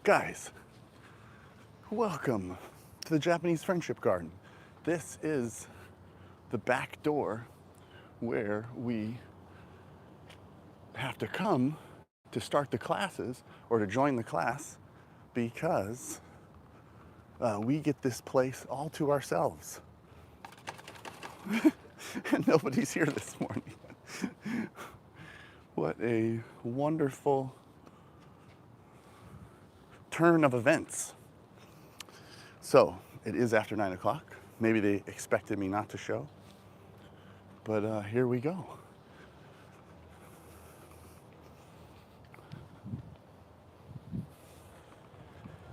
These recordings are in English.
Guys, welcome to the Japanese Friendship Garden. This is the back door where we have to come to start the classes or to join the class because we get this place all to ourselves. And nobody's here this morning. What a wonderful turn of events. So it is after 9 o'clock. Maybe they expected me not to show, but here we go.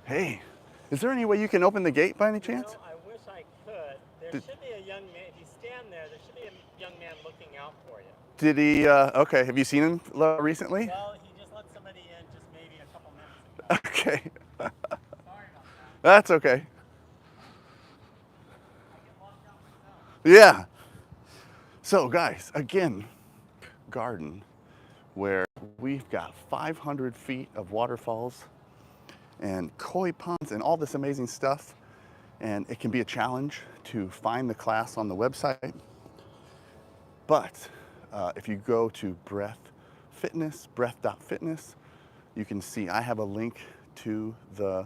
Hey, is there any way you can open the gate by any chance? I wish I could. There should be a young man. If you stand there, there should be a young man looking out for you. Did he, okay, have you seen him recently? Well, he just let somebody in just maybe a couple minutes ago. Okay. Sorry about that. That's okay. I can walk out myself. Yeah. So guys, again, garden where we've got 500 feet of waterfalls and koi ponds and all this amazing stuff. And it can be a challenge to find the class on the website. But if you go to breath.fitness, you can see I have a link to the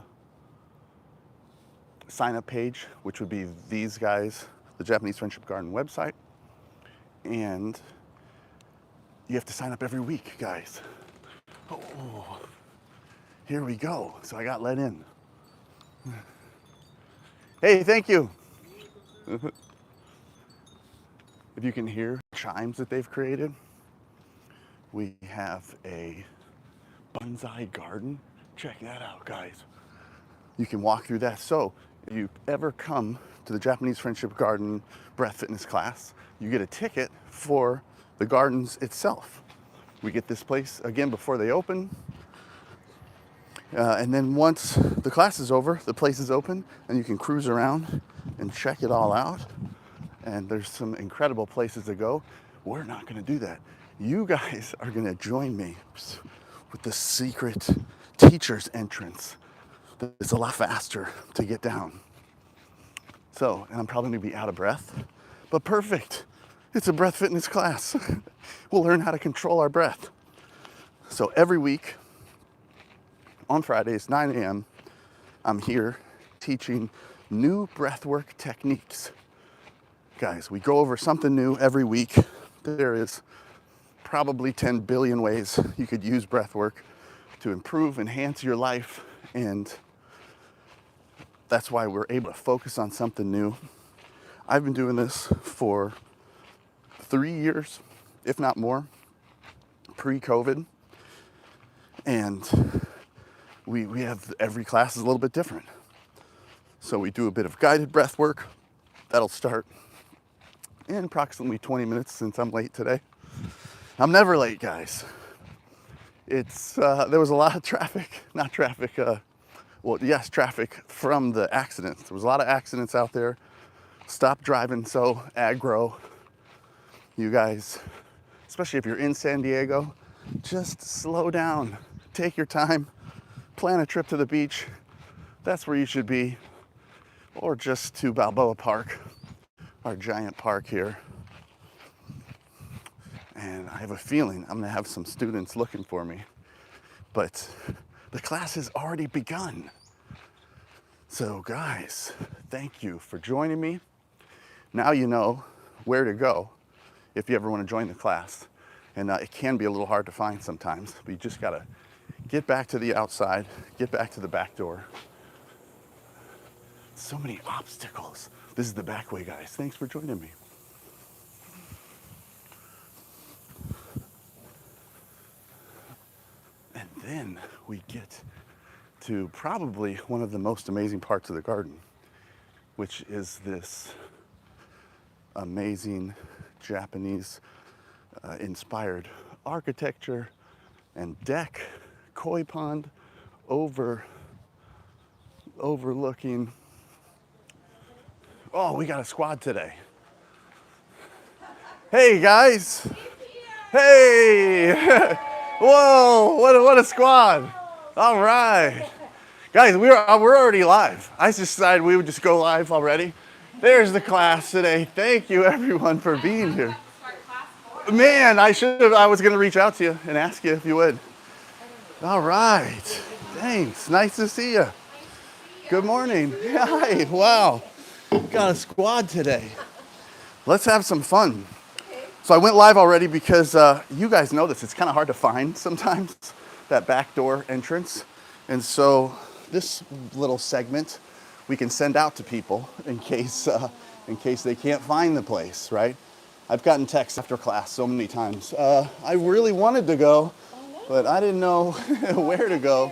sign up page, which would be these guys, the Japanese Friendship Garden website. And you have to sign up every week, guys. Oh, here we go. So I got let in. Hey, thank you. If you can hear chimes that they've created, we have a bonsai garden. Check that out, guys. You can walk through that. So if you ever come to the Japanese Friendship Garden breath fitness class, you get a ticket for the gardens itself. We get this place again before they open. And then once the class is over, the place is open and you can cruise around and check it all out. And there's some incredible places to go. We're not gonna do that. You guys are gonna join me with the secret teacher's entrance. It's a lot faster to get down. So, and I'm probably gonna be out of breath, but perfect. It's a breath fitness class. We'll learn how to control our breath. So every week on Fridays, 9 a.m., I'm here teaching new breathwork techniques. Guys, we go over something new every week. There is probably 10 billion ways you could use breathwork to improve, enhance your life, and that's why we're able to focus on something new. I've been doing this for 3 years, if not more, pre-COVID. And we have every class is a little bit different. So we do a bit of guided breath work. That'll start in approximately 20 minutes since I'm late today. I'm never late, guys. It's there was a lot of traffic, not traffic, well, yes, traffic from the accidents. There was a lot of accidents out there. Stop driving so aggro. You guys, especially if you're in San Diego, just slow down, take your time, plan a trip to the beach. That's where you should be, or just to Balboa Park, our giant park here. And I have a feeling I'm gonna have some students looking for me, but the class has already begun. So guys, thank you for joining me. Now you know where to go if you ever want to join the class. And it can be a little hard to find sometimes, but you just gotta get back to the outside, get back to the back door. So many obstacles. This is the back way, guys. Thanks for joining me. And then we get to probably one of the most amazing parts of the garden, which is this amazing Japanese inspired architecture and deck, koi pond overlooking. Oh, we got a squad today. Hey guys. Hey. Whoa, what a squad. All right. Guys, we're already live. I just decided we would just go live already. There's the class today. Thank you everyone for being here. Man, I was going to reach out to you and ask you if you would. All right. Thanks. Nice to see you. Good morning. Hi. Wow. Got a squad today. Let's have some fun. So I went live already because you guys know this. It's kind of hard to find sometimes, that back door entrance. And so this little segment we can send out to people in case they can't find the place, right? I've gotten texts after class so many times. I really wanted to go, but I didn't know where to go.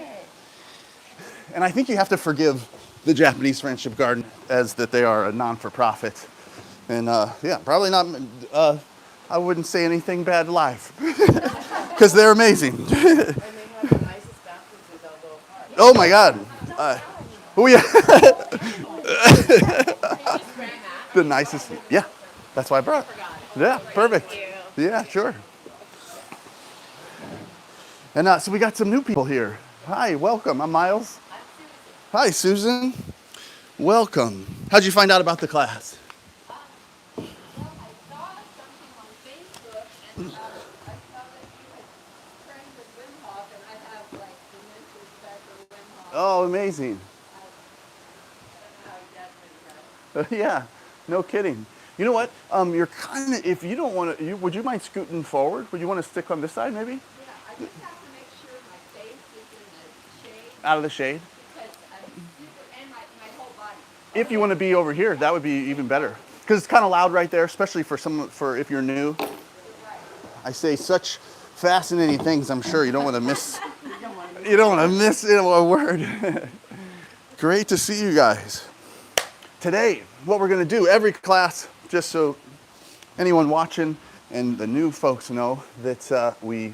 And I think you have to forgive the Japanese Friendship Garden as that they are a non-for-profit. And yeah, probably not, I wouldn't say anything bad live because they're amazing. And they have the nicest bathrooms in Balboa Park. Oh my God. Oh yeah. The nicest. Yeah, that's why I brought it. Yeah, perfect. Yeah, sure. And so we got some new people here. Hi, welcome. I'm Miles. Hi, Susan. Welcome. How'd you find out about the class? Well, I saw something on Facebook, and I saw that you had trained with Wim Hof, and I have like immense respect for Wim Hof. Oh, amazing. Yeah, no kidding. You know what? You're kind of, if you don't want to, would you mind scooting forward? Would you want to stick on this side maybe? Yeah, I just have to make sure my face is in the shade. Out of the shade? Because I'm super, and my whole body. If you want to be over here, that would be even better. Because it's kind of loud right there, especially for if you're new. I say such fascinating things, I'm sure you don't want to miss, you don't want to miss a word. Great to see you guys. Today, what we're going to do, every class, just so anyone watching and the new folks know that we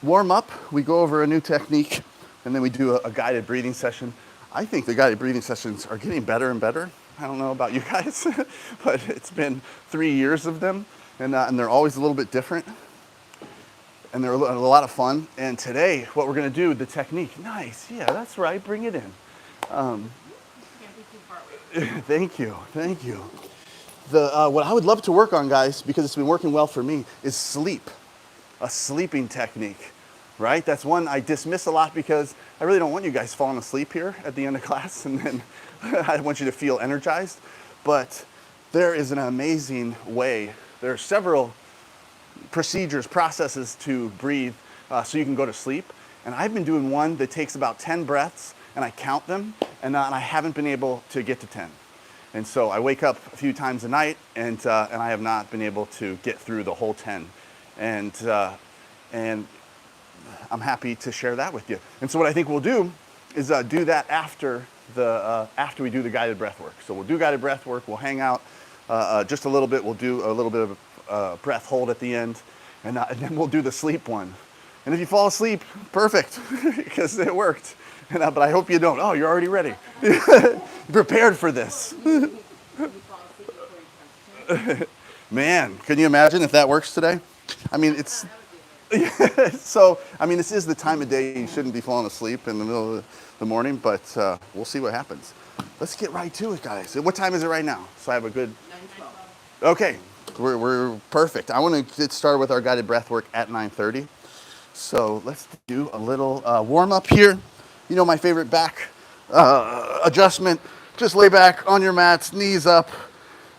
warm up, we go over a new technique, and then we do a guided breathing session. I think the guided breathing sessions are getting better and better. I don't know about you guys, but it's been 3 years of them, and they're always a little bit different, and they're a lot of fun. And today, what we're going to do, the technique, nice, yeah, that's right, bring it in. Thank you. What I would love to work on, guys, because it's been working well for me, is sleep. A sleeping technique, right? That's one I dismiss a lot because I really don't want you guys falling asleep here at the end of class, and then I want you to feel energized. But there is an amazing way. There are several processes to breathe so you can go to sleep. And I've been doing one that takes about 10 breaths, and I count them, and I haven't been able to get to 10. And so I wake up a few times a night, and I have not been able to get through the whole 10. And I'm happy to share that with you. And so what I think we'll do is do that after we do the guided breath work. So we'll do guided breath work, we'll hang out just a little bit, we'll do a little bit of breath hold at the end, and then we'll do the sleep one. And if you fall asleep, perfect, because it worked. But I hope you don't. Oh, you're already ready. Prepared for this. Man, can you imagine if that works today? I mean, it's... So, I mean, this is the time of day you shouldn't be falling asleep in the middle of the morning, but we'll see what happens. Let's get right to it, guys. What time is it right now? So I have a good... 9:12. Okay, we're perfect. I want to get started with our guided breath work at 9:30. So let's do a little warm up here. You know my favorite back adjustment. Just lay back on your mats, knees up.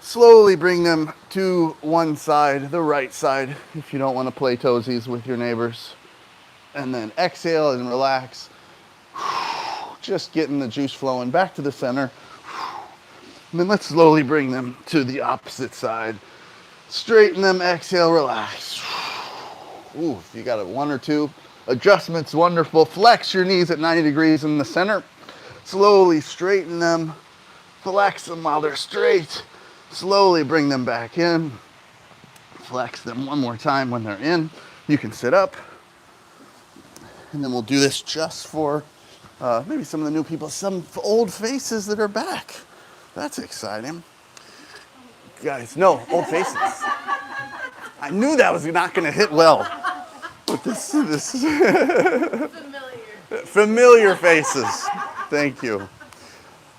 Slowly bring them to one side, the right side, if you don't want to play toesies with your neighbors. And then exhale and relax. Just getting the juice flowing back to the center. And then let's slowly bring them to the opposite side. Straighten them, exhale, relax. Ooh, if you got one or two adjustments, wonderful. Flex your knees at 90 degrees in the center. Slowly straighten them. Flex them while they're straight. Slowly bring them back in. Flex them one more time when they're in. You can sit up. And then we'll do this just for maybe some of the new people, some old faces that are back. That's exciting. Guys, no, old faces. I knew that was not going to hit well. But this familiar faces. Thank you.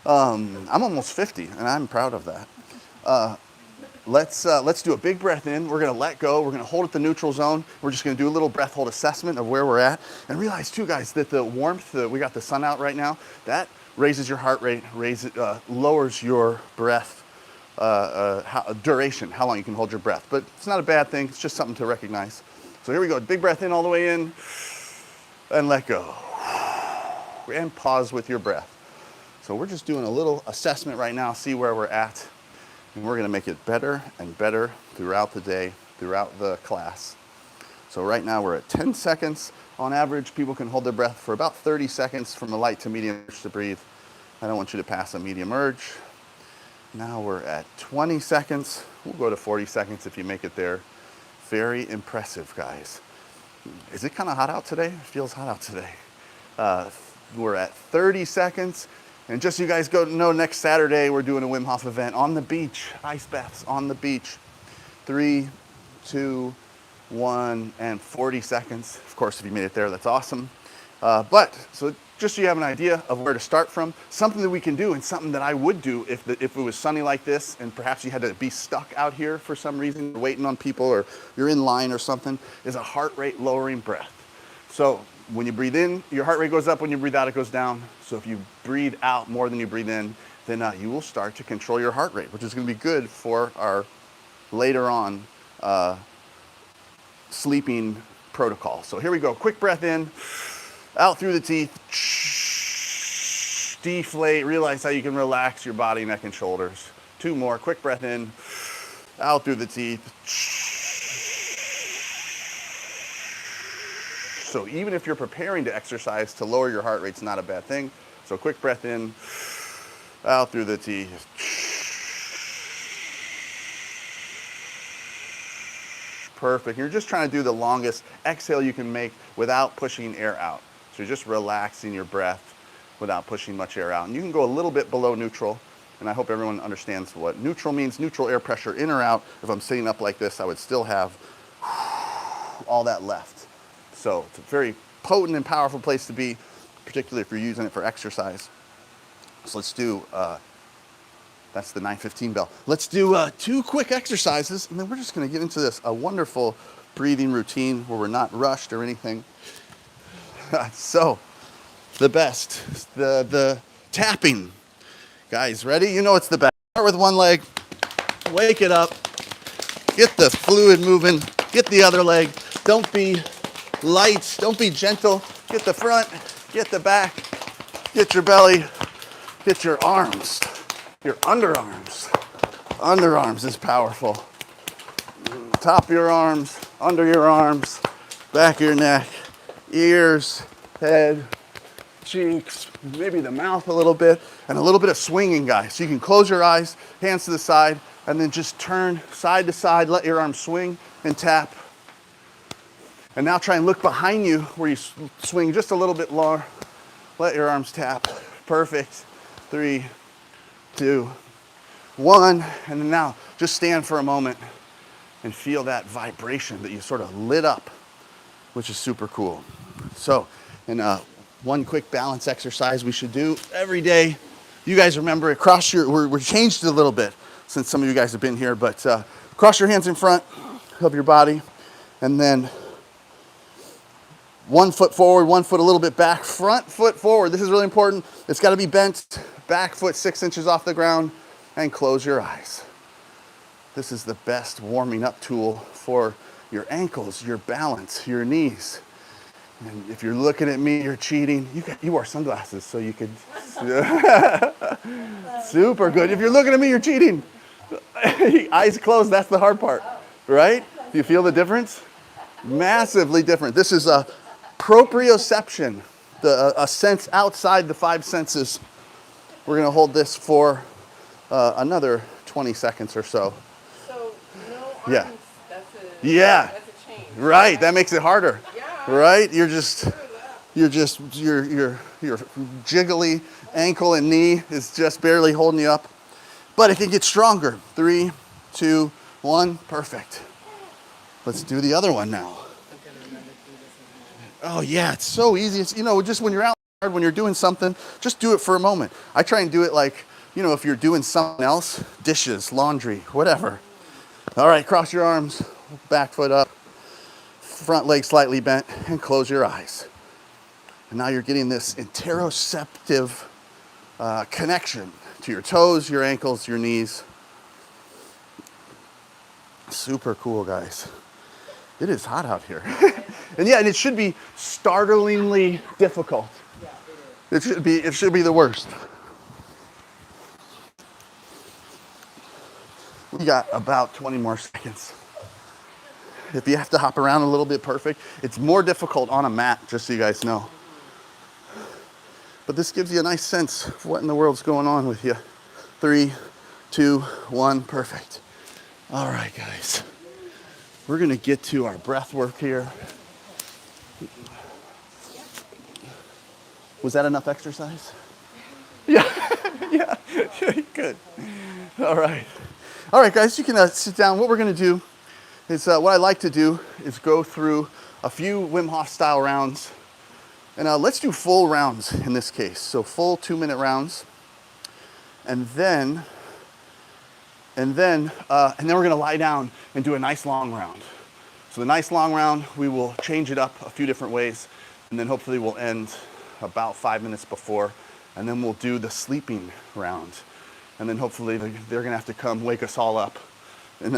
I'm almost 50, and I'm proud of that. Let's do a big breath in. We're gonna let go. We're gonna hold at the neutral zone. We're just gonna do a little breath hold assessment of where we're at, and realize too, guys, that the warmth, we got the sun out right now, that raises your heart rate, lowers your breath duration, how long you can hold your breath. But it's not a bad thing. It's just something to recognize. So here we go. Big breath in all the way in, and let go, and pause with your breath. So we're just doing a little assessment right now, see where we're at. And we're gonna make it better and better throughout the day, throughout the class. So right now we're at 10 seconds. On average, people can hold their breath for about 30 seconds from a light to medium urge to breathe. I don't want you to pass a medium urge. Now we're at 20 seconds. We'll go to 40 seconds if you make it there. Very impressive, guys. Is it kind of hot out today? It feels hot out today. We're at 30 seconds. And just so you guys know, next Saturday we're doing a Wim Hof event on the beach, ice baths on the beach. 3, 2, 1, and 40 seconds. Of course, if you made it there, that's awesome. So just so you have an idea of where to start from, something that we can do and something that I would do if it was sunny like this and perhaps you had to be stuck out here for some reason, waiting on people or you're in line or something, is a heart rate lowering breath. So when you breathe in, your heart rate goes up. When you breathe out, it goes down. So if you breathe out more than you breathe in, then you will start to control your heart rate, which is going to be good for our later on sleeping protocol. So here we go. Quick breath in, out through the teeth. Deflate. Realize how you can relax your body, neck, and shoulders. 2 more. Quick breath in, out through the teeth. So even if you're preparing to exercise, to lower your heart rate's not a bad thing. So quick breath in, out through the teeth. Perfect. You're just trying to do the longest exhale you can make without pushing air out. So you're just relaxing your breath without pushing much air out. And you can go a little bit below neutral. And I hope everyone understands what neutral means. Neutral air pressure in or out. If I'm sitting up like this, I would still have all that left. So it's a very potent and powerful place to be, particularly if you're using it for exercise. So let's do, that's the 9:15 bell. Let's do 2 quick exercises, and then we're just gonna get into a wonderful breathing routine where we're not rushed or anything. So, the best, the tapping. Guys, ready? You know it's the best. Start with one leg, wake it up, get the fluid moving, get the other leg. Don't be light, don't be gentle. Get the front, get the back, get your belly, get your arms, your underarms. Underarms is powerful. Top of your arms, under your arms, back of your neck, ears, head, cheeks, maybe the mouth a little bit, and a little bit of swinging, guys. So you can close your eyes, hands to the side, and then just turn side to side, let your arms swing and tap. And now try and look behind you where you swing just a little bit lower. Let your arms tap. Perfect. 3, 2, 1. And then now just stand for a moment and feel that vibration that you sort of lit up, which is super cool. So, and one quick balance exercise we should do every day. You guys remember it, we're changed it a little bit since some of you guys have been here, but cross your hands in front of your body and then 1 foot forward, 1 foot a little bit back, front foot forward. This is really important. It's got to be bent, back foot 6 inches off the ground, and close your eyes. This is the best warming up tool for your ankles, your balance, your knees. And if you're looking at me, you're cheating. You wore sunglasses, so you could. Super good. If you're looking at me, you're cheating. Eyes closed, that's the hard part, right? Do you feel the difference? Massively different. This is a proprioception, a sense outside the 5 senses. We're going to hold this for another 20 seconds or so. So no arms. Yeah. That's a change. Right. That makes it harder. Yeah. Right. Your jiggly ankle and knee is just barely holding you up, but it can get stronger. 3, 2, 1. Perfect. Let's do the other one now. Oh yeah, it's so easy. It's, just when you're out hard when you're doing something, just do it for a moment. I try and do it like, you know, if you're doing something else, dishes, laundry, whatever. All right, cross your arms, back foot up, front leg slightly bent, and close your eyes. And now you're getting this interoceptive connection to your toes, your ankles, your knees. Super cool, guys. It is hot out here. And yeah, and it should be startlingly difficult. It should be the worst. We got about 20 more seconds. If you have to hop around a little bit, perfect. It's more difficult on a mat, just so you guys know. But this gives you a nice sense of what in the world's going on with you. 3, 2, 1, perfect. All right, guys. We're gonna get to our breath work here. Was that enough exercise? Yeah, yeah, good. All right. All right, guys, you can sit down. What we're gonna do is, what I like to do is go through a few Wim Hof style rounds. And let's do full rounds in this case. So full 2-minute rounds. And then we're gonna lie down and do a nice long round. So the nice long round, we will change it up a few different ways, and then hopefully we'll end about 5 minutes before, and then we'll do the sleeping round. And then hopefully they're gonna have to come wake us all up and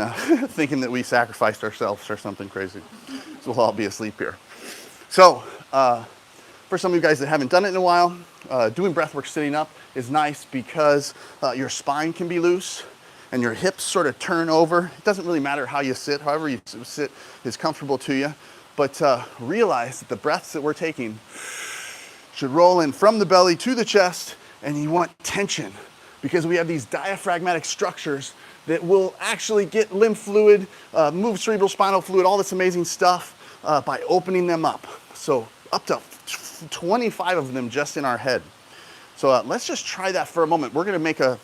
thinking that we sacrificed ourselves or something crazy. So we'll all be asleep here. So for some of you guys that haven't done it in a while, doing breathwork sitting up is nice because your spine can be loose and your hips sort of turn over. It doesn't really matter how you sit, however you sit is comfortable to you. But realize that the breaths that we're taking should roll in from the belly to the chest, and you want tension because we have these diaphragmatic structures that will actually get lymph fluid, move cerebral spinal fluid, all this amazing stuff by opening them up. So up to 25 of them just in our head. So let's just try that for a moment. We're gonna make a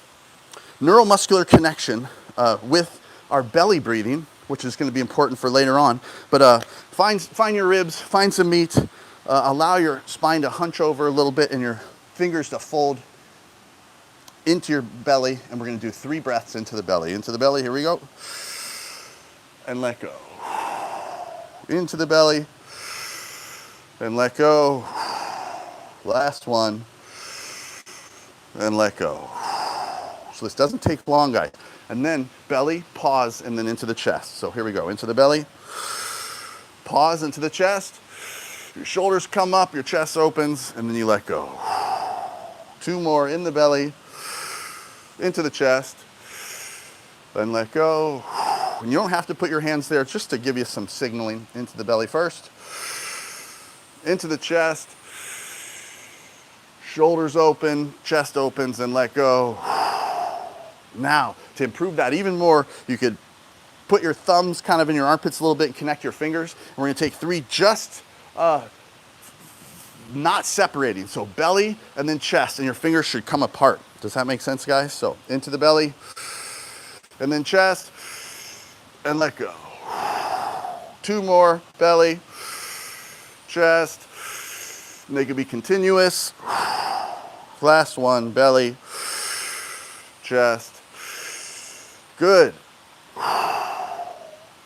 neuromuscular connection with our belly breathing, which is gonna be important for later on. But find your ribs, find some meat, allow your spine to hunch over a little bit and your fingers to fold into your belly, and we're gonna do 3 breaths into the belly. Into the belly, here we go. And let go. Into the belly, and let go. Last one, and let go. So this doesn't take long, guys. And then belly, pause, and then into the chest. So here we go, into the belly, pause into the chest. Your shoulders come up, your chest opens, and then you let go. 2 more, in the belly, into the chest, then let go. And you don't have to put your hands there, just to give you some signaling. Into the belly first, into the chest, shoulders open, chest opens, and let go. Now, to improve that even more, you could put your thumbs kind of in your armpits a little bit and connect your fingers. And we're gonna take 3 just not separating. So belly and then chest, and your fingers should come apart. Does that make sense, guys? So into the belly, and then chest, and let go. 2 more, belly, chest, and they could be continuous. Last one, belly, chest. Good.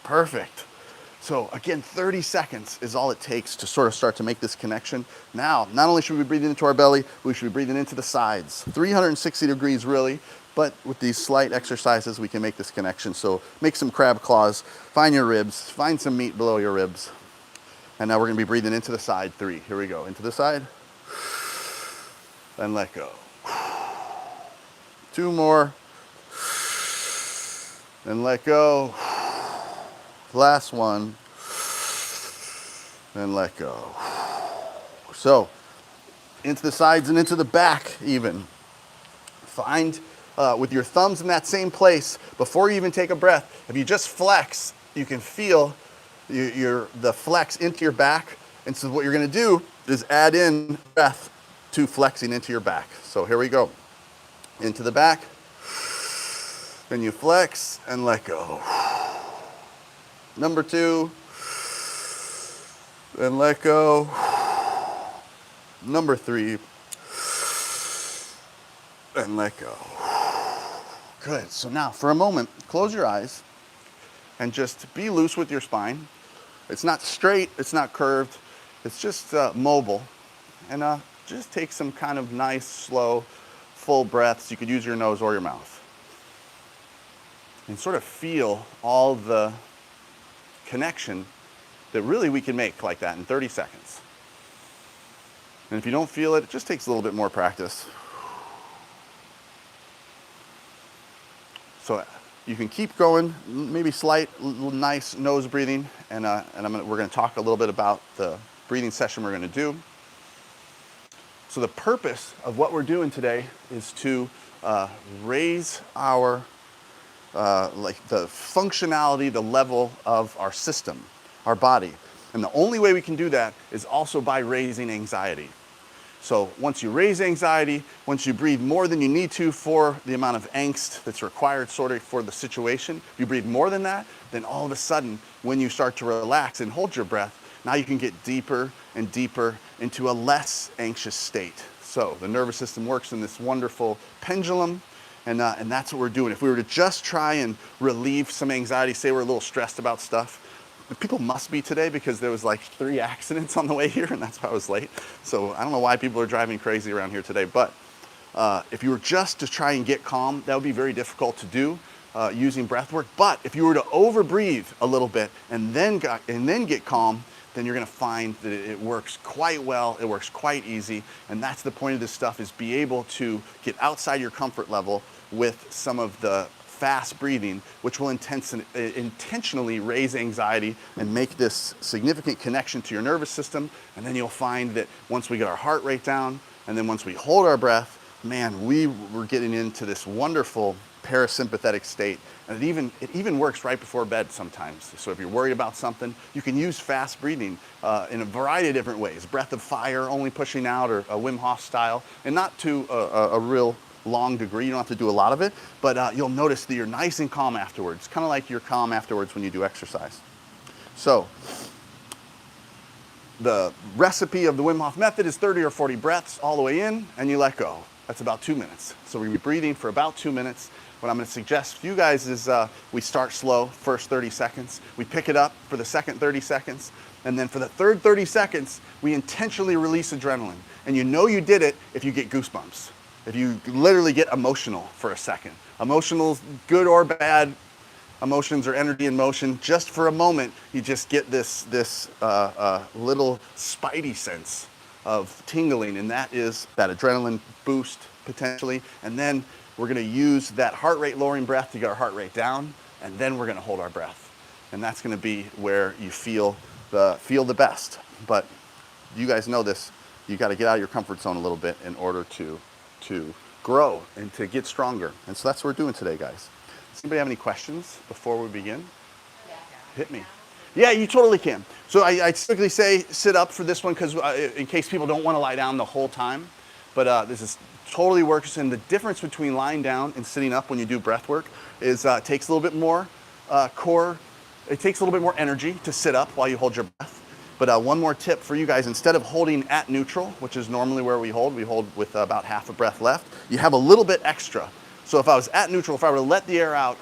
Perfect. So again, 30 seconds is all it takes to sort of start to make this connection. Now, not only should we be breathing into our belly, we should be breathing into the sides. 360 degrees really, but with these slight exercises, we can make this connection. So make some crab claws, find your ribs, find some meat below your ribs. And now we're gonna be breathing into the side. 3, here we go. Into the side, and let go. 2 more, and let go. Last one, and let go. So, into the sides and into the back even. Find with your thumbs in that same place, before you even take a breath, if you just flex, you can feel the flex into your back. And so what you're gonna do is add in breath to flexing into your back. So here we go. Into the back, then you flex and let go. Number 2, and let go. Number 3, and let go. Good. So now for a moment, close your eyes and just be loose with your spine. It's not straight, it's not curved, it's just mobile. And just take some kind of nice, slow, full breaths. You could use your nose or your mouth. And sort of feel all the connection that really we can make like that in 30 seconds. And if you don't feel it, it just takes a little bit more practice. So you can keep going, maybe slight, nice nose breathing, and we're going to talk a little bit about the breathing session we're going to do. So the purpose of what we're doing today is to raise our like the functionality, the level of our system, our body. And the only way we can do that is also by raising anxiety. So once you raise anxiety, once you breathe more than you need to for the amount of angst that's required sort of for the situation, if you breathe more than that, then all of a sudden, when you start to relax and hold your breath, now you can get deeper and deeper into a less anxious state. So the nervous system works in this wonderful pendulum, and that's what we're doing. If we were to just try and relieve some anxiety, say we're a little stressed about stuff, people must be today because there was like 3 accidents on the way here and that's why I was late. So I don't know why people are driving crazy around here today, but if you were just to try and get calm, that would be very difficult to do using breath work. But if you were to over breathe a little bit and then get calm, then you're gonna find that it works quite well, it works quite easy, and that's the point of this stuff, is be able to get outside your comfort level with some of the fast breathing, which will intentionally raise anxiety and make this significant connection to your nervous system. And then you'll find that once we get our heart rate down, and then once we hold our breath, man, we're getting into this wonderful parasympathetic state. And it even works right before bed sometimes. So if you're worried about something, you can use fast breathing in a variety of different ways. Breath of fire, only pushing out, or a Wim Hof style, and not to a real long degree. You don't have to do a lot of it, but you'll notice that you're nice and calm afterwards, kind of like you're calm afterwards when you do exercise. So the recipe of the Wim Hof method is 30 or 40 breaths all the way in, and you let go. That's about 2 minutes. So we're gonna be breathing for about 2 minutes. What I'm gonna suggest for you guys is we start slow, first 30 seconds. We pick it up for the second 30 seconds. And then for the third 30 seconds, we intentionally release adrenaline. And you know you did it if you get goosebumps. If you literally get emotional for a second. Emotional, good or bad, emotions or energy in motion, just for a moment, you just get this little spidey sense of tingling, and that is that adrenaline boost potentially. And then we're gonna use that heart rate lowering breath to get our heart rate down, and then we're gonna hold our breath. And that's gonna be where you feel the best. But you guys know this, you gotta get out of your comfort zone a little bit in order to grow and to get stronger. And so that's what we're doing today, guys. Does anybody have any questions before we begin? Yeah. Hit me. Yeah, you totally can. So I typically say sit up for this one because in case people don't want to lie down the whole time. But this is totally works. And the difference between lying down and sitting up when you do breath work is it takes a little bit more it takes a little bit more energy to sit up while you hold your breath. But one more tip for you guys, instead of holding at neutral, which is normally where we hold with about half a breath left, you have a little bit extra. So if I was at neutral, if I were to let the air out,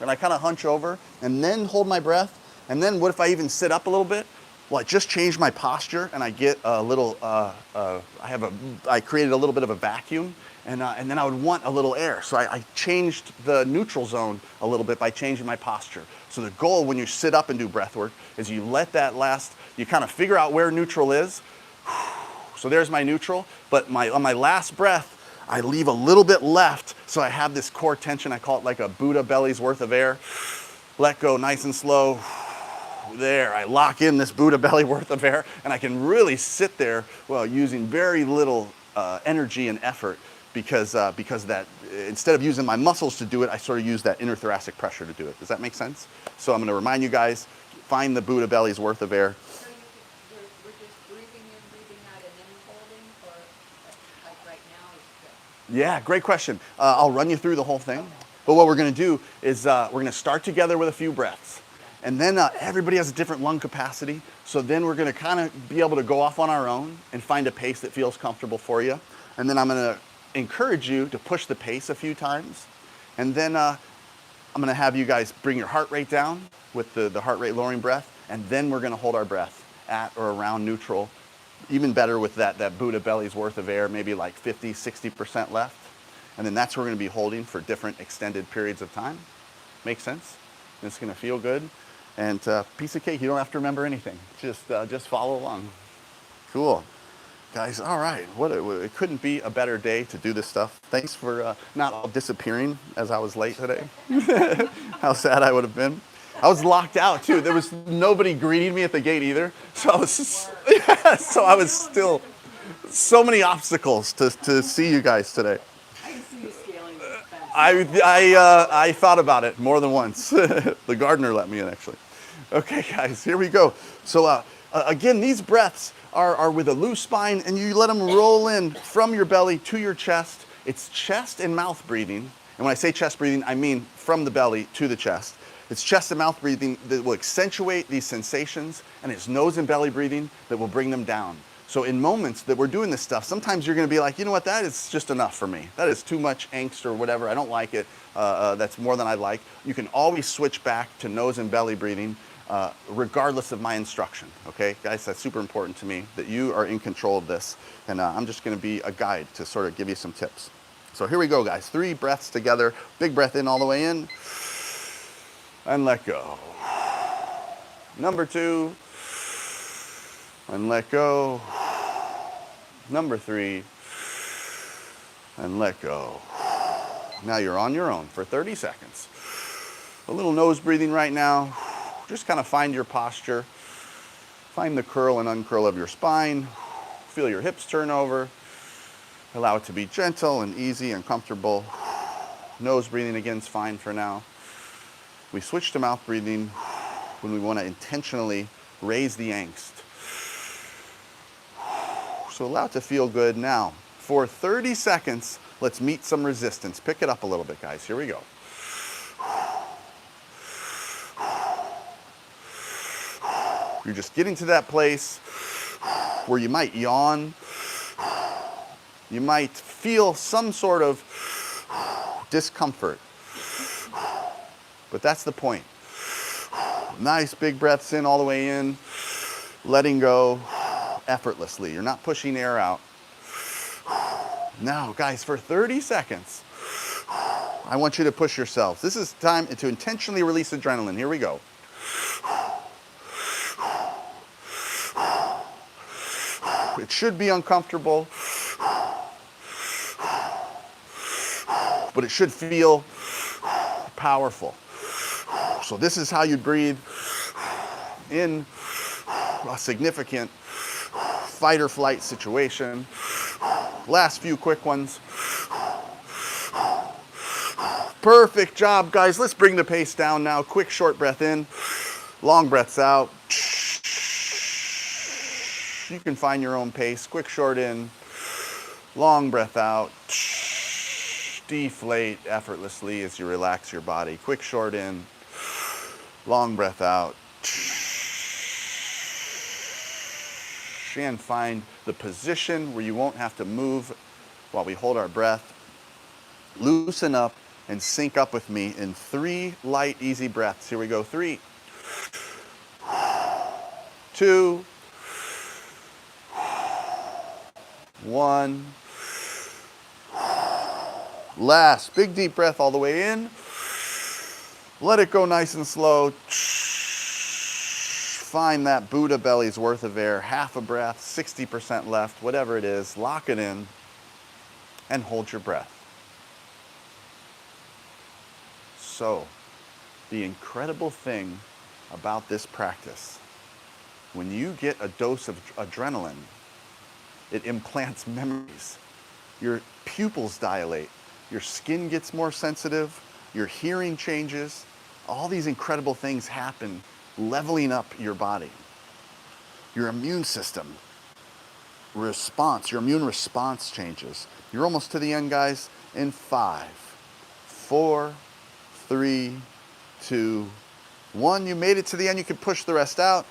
and I kind of hunch over, and then hold my breath, and then what if I even sit up a little bit? Well, I just changed my posture, and I get a little, I created a little bit of a vacuum, and then I would want a little air. So I changed the neutral zone a little bit by changing my posture. So the goal when you sit up and do breath work is you let that last, you kind of figure out where neutral is. So there's my neutral, but on my last breath, I leave a little bit left, so I have this core tension. I call it like a Buddha belly's worth of air. Let go nice and slow. There, I lock in this Buddha belly worth of air, and I can really sit there, well, using very little energy and effort because that instead of using my muscles to do it, I sort of use that inner thoracic pressure to do it. Does that make sense? So I'm going to remind you guys, find the Buddha belly's worth of air. So we're just breathing in, breathing out, and then holding, or like right now is good? Yeah, great question. I'll run you through the whole thing. Okay. But what we're going to do is we're going to start together with a few breaths. And then everybody has a different lung capacity. So then we're gonna kind of be able to go off on our own and find a pace that feels comfortable for you. And then I'm gonna encourage you to push the pace a few times. And then I'm gonna have you guys bring your heart rate down with the heart rate lowering breath. And then we're gonna hold our breath at or around neutral. Even better with that Buddha belly's worth of air, maybe like 50, 60% left. And then that's what we're gonna be holding for different extended periods of time. Make sense? And it's gonna feel good. And piece of cake, you don't have to remember anything. Just follow along. Cool. Guys, all right. It couldn't be a better day to do this stuff. Thanks for not all disappearing as I was late today. How sad I would have been. I was locked out too. There was nobody greeting me at the gate either. So I was still so many obstacles to see you guys today. I can see you scaling the fence. I thought about it more than once. The gardener let me in, actually. Okay, guys, here we go. So again, these breaths are with a loose spine, and you let them roll in from your belly to your chest. It's chest and mouth breathing. And when I say chest breathing, I mean from the belly to the chest. It's chest and mouth breathing that will accentuate these sensations, and it's nose and belly breathing that will bring them down. So in moments that we're doing this stuff, sometimes you're gonna be like, you know what, that is just enough for me. That is too much angst or whatever, I don't like it. That's more than I'd like. You can always switch back to nose and belly breathing regardless of my instruction, okay? Guys, that's super important to me, that you are in control of this. And I'm just gonna be a guide to sort of give you some tips. So here we go, guys. 3 breaths together. Big breath in all the way in. And let go. Number 2. And let go. Number 3. And let go. Now you're on your own for 30 seconds. A little nose breathing right now. Just kind of find your posture. Find the curl and uncurl of your spine. Feel your hips turn over. Allow it to be gentle and easy and comfortable. Nose breathing again is fine for now. We switch to mouth breathing when we want to intentionally raise the angst. So allow it to feel good. Now, for 30 seconds, let's meet some resistance. Pick it up a little bit, guys. Here we go. You're just getting to that place where you might yawn. You might feel some sort of discomfort. But that's the point. Nice big breaths in all the way in, letting go effortlessly. You're not pushing air out. Now, guys, for 30 seconds, I want you to push yourselves. This is time to intentionally release adrenaline. Here we go. It should be uncomfortable, but it should feel powerful. So this is how you breathe in a significant fight or flight situation. Last few quick ones. Perfect job, guys. Let's bring the pace down now. Quick, short breath in, long breaths out. You can find your own pace. Quick, short in, long breath out. Deflate effortlessly as you relax your body. Quick, short in, long breath out. And find the position where you won't have to move while we hold our breath. Loosen up and sync up with me in 3 light, easy breaths. Here we go. 3, 2, 1. Last, big deep breath all the way in. Let it go nice and slow. Find that Buddha belly's worth of air, half a breath, 60% left, whatever it is. Lock it in and hold your breath. So, the incredible thing about this practice, when you get a dose of adrenaline, it implants memories. Your pupils dilate. Your skin gets more sensitive. Your hearing changes. All these incredible things happen, leveling up your body. Your immune system response, your immune response changes. You're almost to the end, guys. In 5, 4, 3, 2, 1, you made it to the end, you can push the rest out.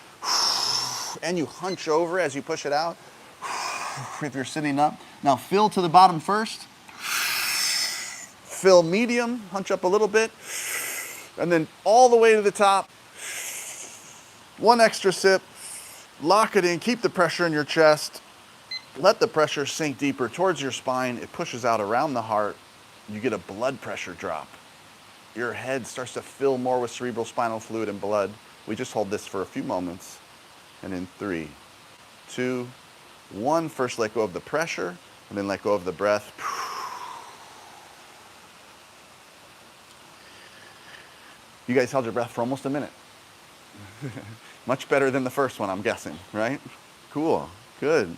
And you hunch over as you push it out. If you're sitting up. Now fill to the bottom first. Fill medium, hunch up a little bit. And then all the way to the top. 1 extra sip. Lock it in, keep the pressure in your chest. Let the pressure sink deeper towards your spine. It pushes out around the heart. You get a blood pressure drop. Your head starts to fill more with cerebral spinal fluid and blood. We just hold this for a few moments. And in 3, 2, 1, first let go of the pressure, and then let go of the breath. You guys held your breath for almost a minute. Much better than the first one, I'm guessing, right? Cool, good.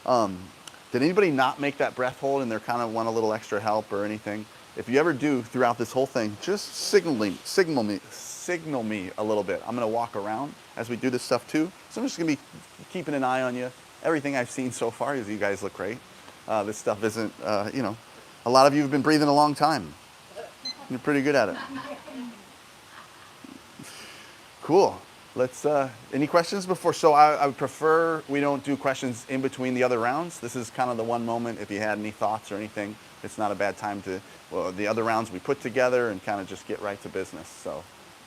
Did anybody not make that breath hold and they kind of want a little extra help or anything? If you ever do throughout this whole thing, just signal me a little bit. I'm gonna walk around as we do this stuff too. So I'm just gonna be keeping an eye on you. Everything I've seen so far is you guys look great. This stuff isn't, you know, a lot of you have been breathing a long time. You're pretty good at it. Cool. Let's, any questions before? So I would prefer we don't do questions in between the other rounds. This is kind of the one moment if you had any thoughts or anything. It's not a bad time to, well, the other rounds we put together and kind of just get right to business. So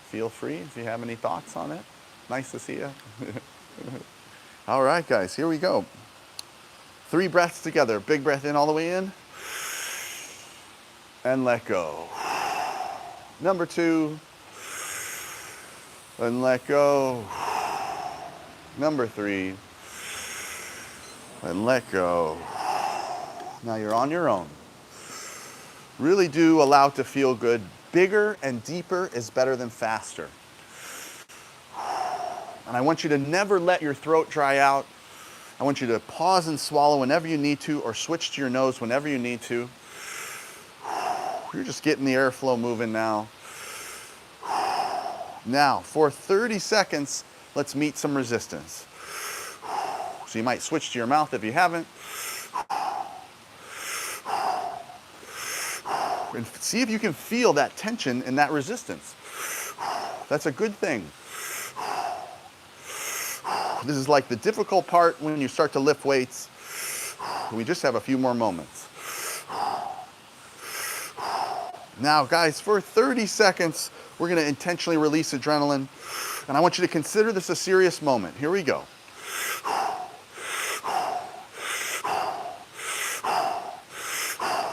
feel free if you have any thoughts on it. Nice to see you. All right, guys, here we go. 3 breaths together. Big breath in all the way in. And let go. Number 2. And let go. Number 3. And let go. Now you're on your own. Really do allow it to feel good. Bigger and deeper is better than faster. And I want you to never let your throat dry out. I want you to pause and swallow whenever you need to, or switch to your nose whenever you need to. You're just getting the airflow moving now. Now, for 30 seconds, let's meet some resistance. So you might switch to your mouth if you haven't. And see if you can feel that tension and that resistance. That's a good thing. This is like the difficult part when you start to lift weights. We just have a few more moments. Now, guys, for 30 seconds, we're going to intentionally release adrenaline. And I want you to consider this a serious moment. Here we go.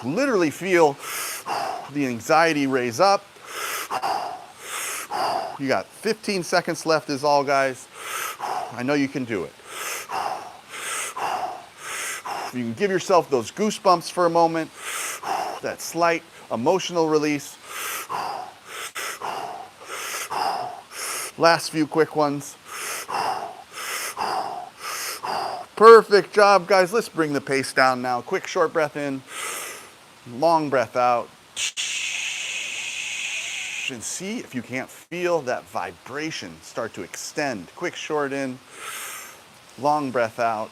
Literally feel the anxiety raise up. You got 15 seconds left is all, guys. I know you can do it. You can give yourself those goosebumps for a moment, that slight emotional release. Last few quick ones. Perfect job, guys. Let's bring the pace down now. Quick short breath in, long breath out. And see if you can't feel that vibration start to extend. Quick short in, long breath out.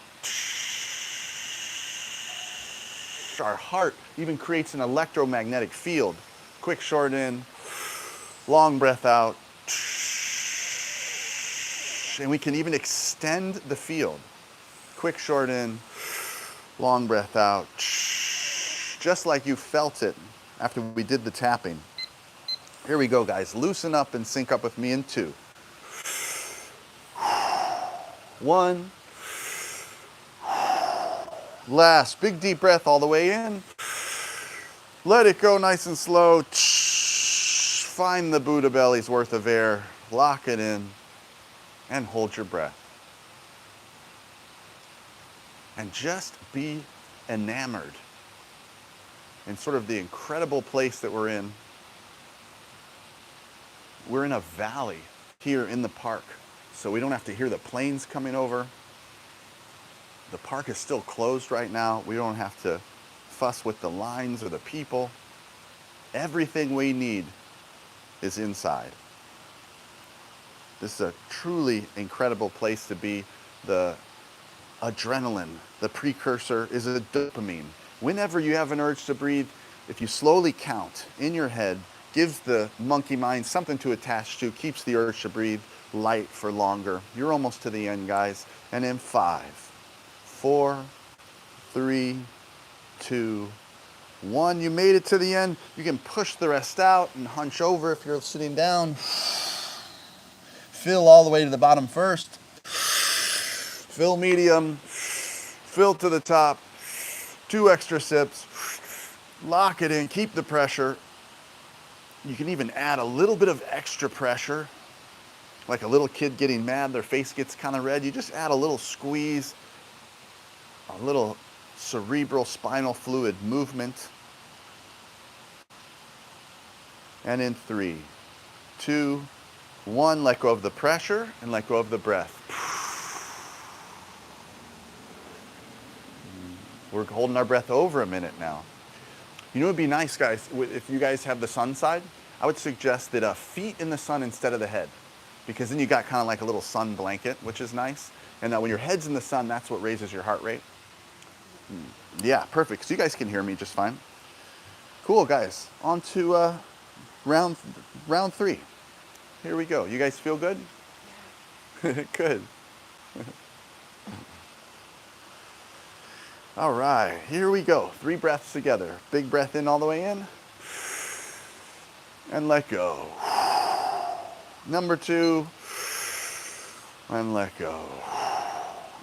Our heart even creates an electromagnetic field. Quick short in, long breath out. And we can even extend the field. Quick short in, long breath out. Just like you felt it after we did the tapping. Here we go, guys. Loosen up and sync up with me in 2. 1. Last. Big deep breath all the way in. Let it go nice and slow. Find the Buddha belly's worth of air. Lock it in. And hold your breath. And just be enamored in sort of the incredible place that we're in. We're in a valley here in the park, so we don't have to hear the planes coming over. The park is still closed right now. We don't have to fuss with the lines or the people. Everything we need is inside. This is a truly incredible place to be. The adrenaline, the precursor, is a dopamine. Whenever you have an urge to breathe, if you slowly count in your head gives the monkey mind something to attach to, keeps the urge to breathe light for longer. You're almost to the end, guys. And in 5, 4, 3, 2, 1. You made it to the end. You can push the rest out and hunch over if you're sitting down. Fill all the way to the bottom first. Fill medium. Fill to the top. 2 extra sips. Lock it in. Keep the pressure. You can even add a little bit of extra pressure. Like a little kid getting mad, their face gets kind of red. You just add a little squeeze, a little cerebral spinal fluid movement. And in 3, 2, 1, let go of the pressure and let go of the breath. We're holding our breath over a minute now. You know, it'd be nice, guys, if you guys have the sun side, I would suggest that feet in the sun instead of the head, because then you got kind of like a little sun blanket, which is nice. And when your head's in the sun, that's what raises your heart rate. Yeah, perfect. So you guys can hear me just fine. Cool, guys. On to round 3. Here we go. You guys feel good? Good. All right, here we go. 3 breaths together. Big breath in all the way in. And let go. Number 2. And let go.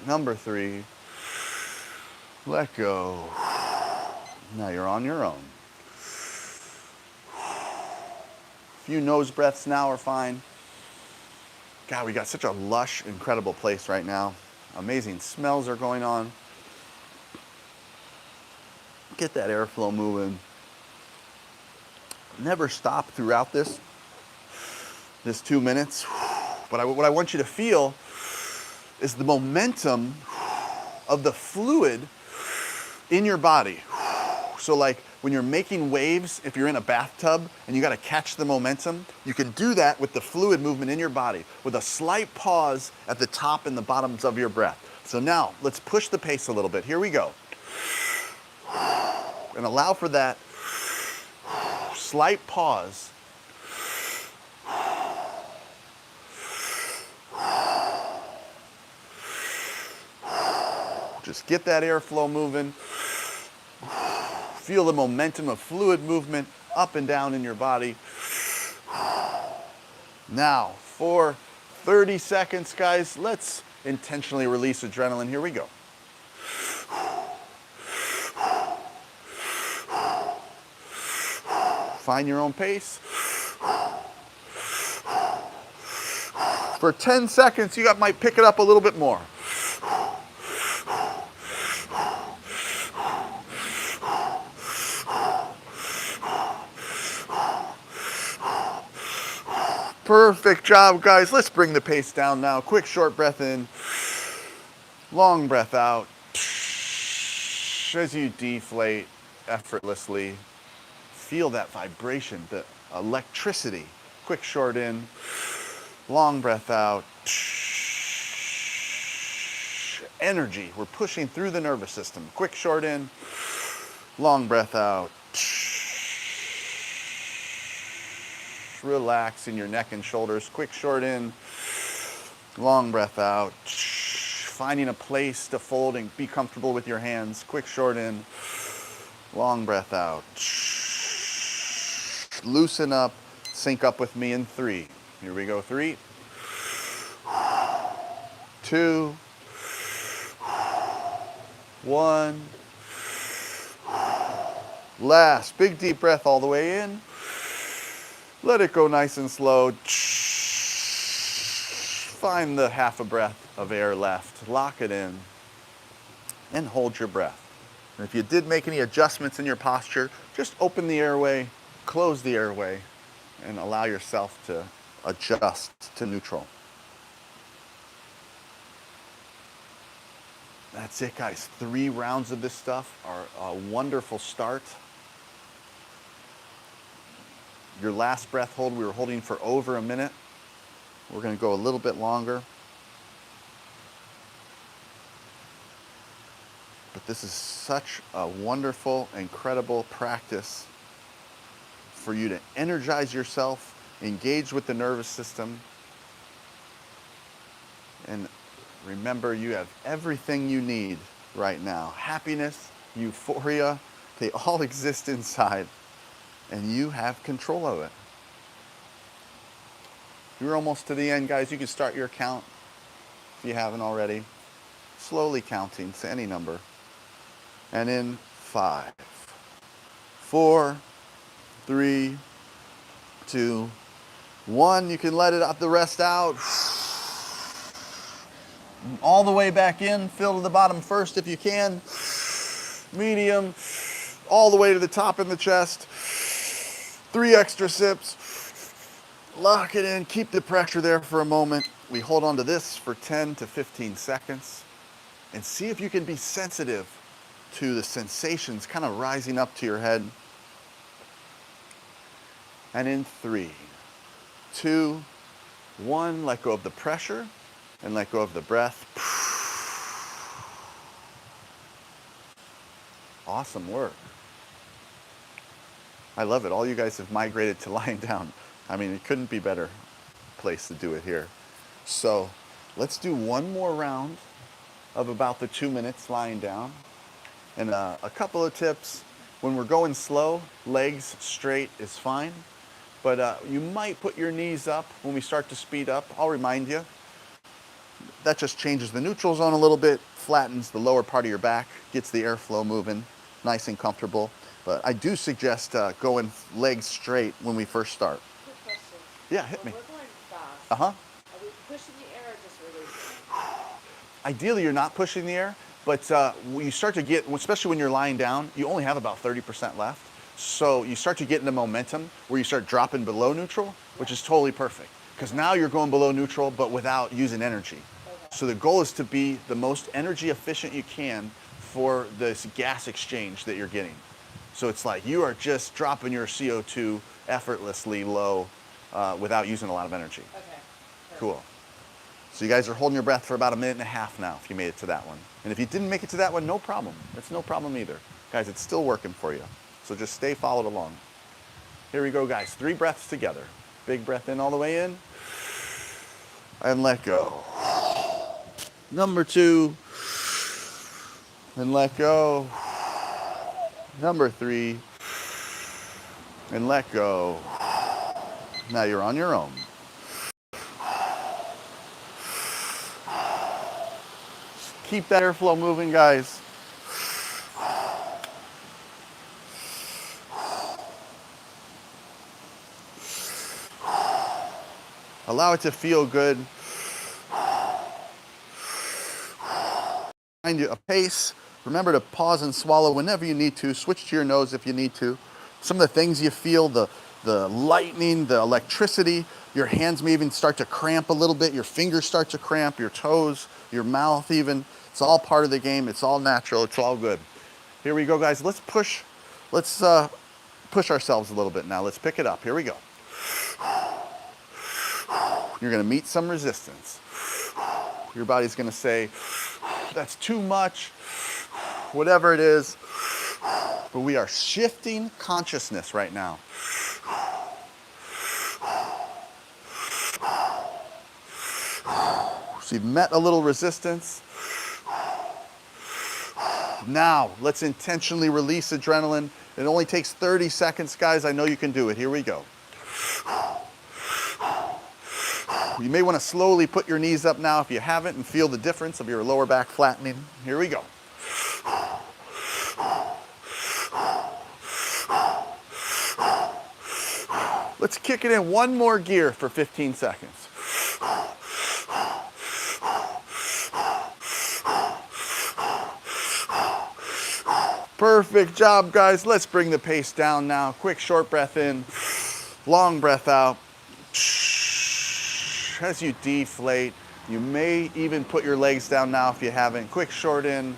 Number 3. Let go. Now you're on your own. A few nose breaths now are fine. God, we got such a lush, incredible place right now. Amazing smells are going on. Get that airflow moving. Never stop throughout this 2 minutes. But what I want you to feel is the momentum of the fluid in your body. So like when you're making waves, if you're in a bathtub and you got to catch the momentum, you can do that with the fluid movement in your body with a slight pause at the top and the bottoms of your breath. So now let's push the pace a little bit. Here we go. And allow for that slight pause. Just get that airflow moving. Feel the momentum of fluid movement up and down in your body. Now, for 30 seconds, guys, let's intentionally release adrenaline. Here we go. Find your own pace. For 10 seconds, you might pick it up a little bit more. Perfect job, guys. Let's bring the pace down now. Quick, short breath in. Long breath out. As you deflate effortlessly, feel that vibration, the electricity. Quick, short in. Long breath out. Energy. We're pushing through the nervous system. Quick, short in. Long breath out. Relax in your neck and shoulders. Quick, short in. Long breath out. Finding a place to fold and be comfortable with your hands. Quick, short in. Long breath out. Loosen up. Sync up with me in 3. Here we go. 3, 2, 1. Last. Big deep breath all the way in. Let it go nice and slow. Find the half a breath of air left. Lock it in and hold your breath. And if you did make any adjustments in your posture, just open the airway, close the airway, and allow yourself to adjust to neutral. That's it, guys. 3 rounds of this stuff are a wonderful start. Your last breath hold, we were holding for over a minute. We're going to go a little bit longer. But this is such a wonderful, incredible practice for you to energize yourself, engage with the nervous system. And remember, you have everything you need right now. Happiness, euphoria, they all exist inside, and you have control of it. You're almost to the end, guys. You can start your count if you haven't already. Slowly counting to any number. And in 5, 4, 3, 2, 1. You can let it out, the rest out. All the way back in. Fill to the bottom first if you can. Medium. All the way to the top in the chest. 3 extra sips. Lock it in. Keep the pressure there for a moment. We hold on to this for 10 to 15 seconds. And see if you can be sensitive to the sensations kind of rising up to your head. And in 3, 2, 1, let go of the pressure and let go of the breath. Awesome work. I love it. All you guys have migrated to lying down. I mean, it couldn't be a better place to do it here. So let's do one more round of about the 2 minutes lying down. And a couple of tips. When we're going slow, legs straight is fine. But you might put your knees up when we start to speed up. I'll remind you. That just changes the neutral zone a little bit, flattens the lower part of your back, gets the airflow moving, nice and comfortable. But I do suggest going legs straight when we first start. Quick question. Yeah, hit me. When we're going fast, Uh-huh. are we pushing the air or just releasing? Ideally, you're not pushing the air, but when you start to get, especially when you're lying down, you only have about 30% left. So you start to get into momentum where you start dropping below neutral, which is totally perfect. Because now you're going below neutral, but without using energy. So the goal is to be the most energy efficient you can for this gas exchange that you're getting. So it's like you are just dropping your CO2 effortlessly low without using a lot of energy. Okay. Cool. So you guys are holding your breath for about 1.5 minutes now if you made it to that one. And if you didn't make it to that one, no problem. It's no problem either. Guys, it's still working for you. So just stay followed along. Here we go, guys. 3 breaths together. Big breath in all the way in. And let go. Number 2. And let go. Number 3. And let go. Now you're on your own. Keep that airflow moving, guys. Allow it to feel good. Find you a pace. Remember to pause and swallow whenever you need to. Switch to your nose if you need to. Some of the things you feel, the lightning, the electricity, your hands may even start to cramp a little bit. Your fingers start to cramp, your toes, your mouth even. It's all part of the game. It's all natural. It's all good. Here we go, guys. Let's push ourselves a little bit now. Let's pick it up. Here we go. You're going to meet some resistance. Your body's going to say, that's too much, whatever it is. But we are shifting consciousness right now. So you've met a little resistance. Now, let's intentionally release adrenaline. It only takes 30 seconds, guys. I know you can do it. Here we go. You may want to slowly put your knees up now if you haven't and feel the difference of your lower back flattening. Here we go. Let's kick it in one more gear for 15 seconds. Perfect job, guys. Let's bring the pace down now. Quick short breath in, long breath out. As you deflate, you may even put your legs down now if you haven't. Quick short in,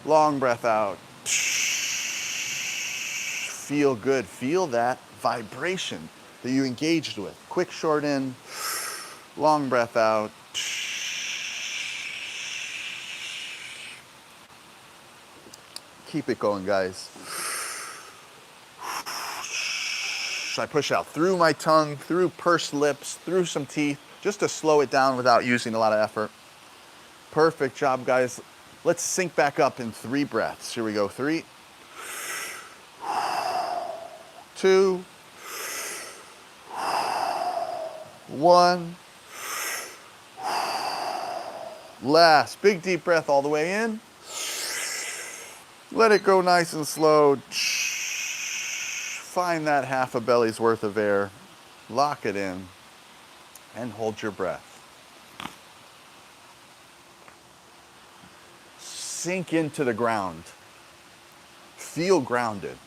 long breath out. Feel good. Feel that vibration that you engaged with. Quick short in, long breath out. Keep it going, guys. I push out through my tongue, through pursed lips, through some teeth, just to slow it down without using a lot of effort. Perfect job, guys. Let's sync back up in 3 breaths. Here we go. 3, 2, 1. Last. Big deep breath all the way in. Let it go nice and slow. Find that half a belly's worth of air. Lock it in and hold your breath. Sink into the ground. Feel grounded.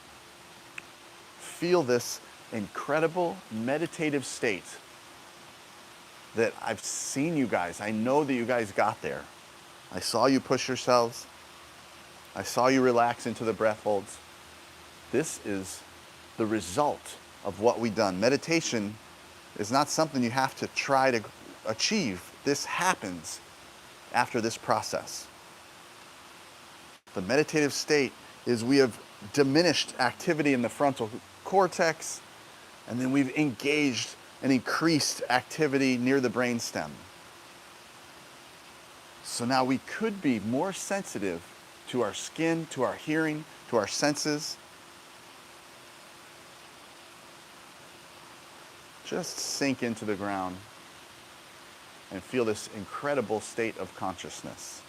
Feel this incredible meditative state that I've seen you guys. I know that you guys got there. I saw you push yourselves. I saw you relax into the breath holds. This is the result of what we've done. Meditation is not something you have to try to achieve. This happens after this process. The meditative state is we have diminished activity in the frontal cortex, and then we've engaged and increased activity near the brainstem. So now we could be more sensitive to our skin, to our hearing, to our senses. Just sink into the ground and feel this incredible state of consciousness.